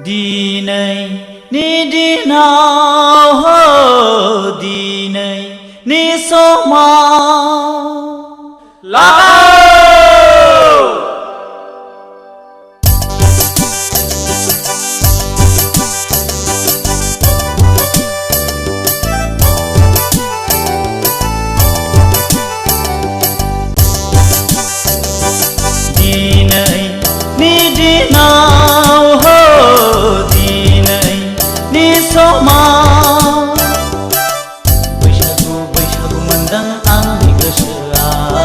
दिनैनि दिनाव दिनैनि समाव दिनैनि दिनाव दिनैनि समाव बैसागु बैसागु मोनदों आंनि गोसोआव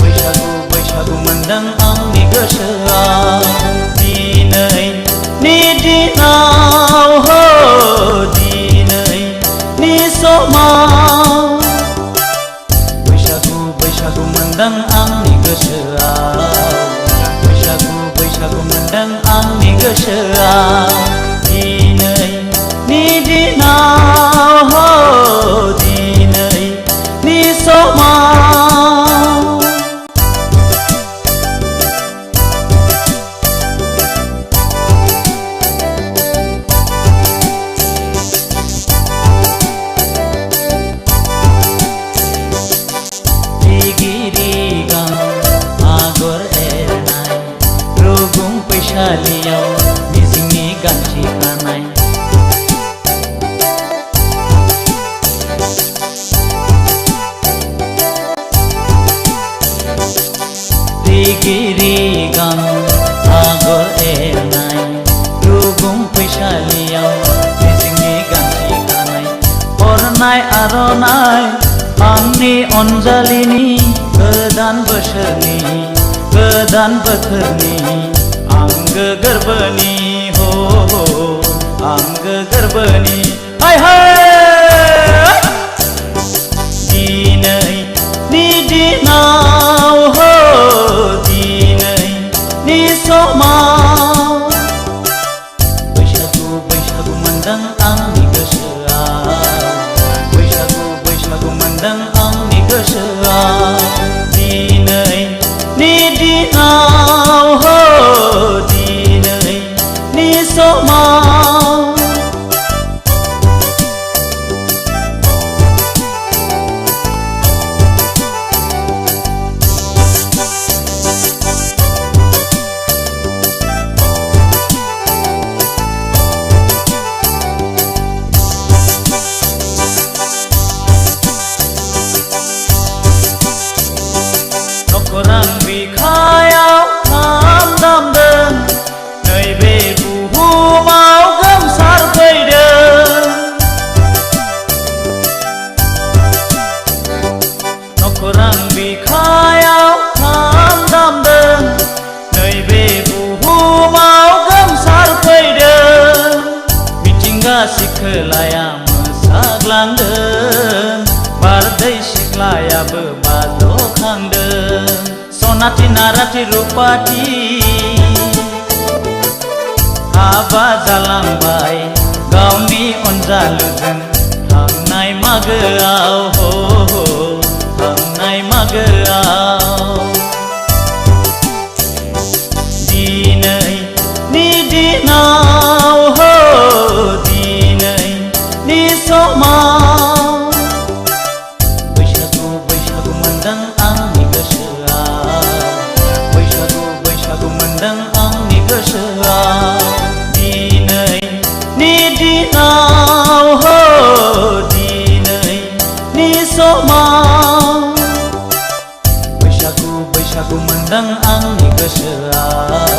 बैसागु बैसागु मोनदों आंनि गोसोआव दिनैनि दिनाव दिनैनि समाव बैसागु बैसागु मोनदों आंनि गोसोआव बैसागु बैसागु मोनदों आंनि गोसोआव दिनैनि दिनाव दिनैनि समाव फैसालियाव मिजिंनि गांसे खानाय रिगिरि गां आगर एरनाय रुगुं फैसालियाव मिजिंनि गांसे खानाय हरनाय आर'नाय आंनि अनजालिनि गोदान बोसोरनि गोदान बोथोरनि आंगो गोरबोनि हो आंगो गोरबोनि हाय हाय दिनैनि दिनाव दिनैनि समाव बैसागु बैसागु मोनदों आंनि गोसोआव बैसागु बैसागु मोनदों आंनि गोसोआव दिनैनि दिनाव दिनैनि समाव नखरां बिखायाव खाम दामदों नैबे बुहुमाव गोमसारफैदों नखरां बिखायाव खाम दामदों नैबे बुहुमाव गोमसारफैदों मिथिंगा सिखोलाया मोसाग्लांदों बारदै सिख्लायाबो बाज्ल'खांदों सनाथि नाराथि रुपाथि हाबा जालांबाय गावनि अनजालुजों थांनाय मागोआव थांनाय मागोआव दिनैनि दिनाव दिनैनि समाव बैसागु बैसागु मोनदों आंनि गोसोआव बैसागु बैसागु मोनदों आंनि गोसोआव दिनैनि दिनाव दिनैनि समाव बैसागु बैसागु मोनदों आंनि गोसोआव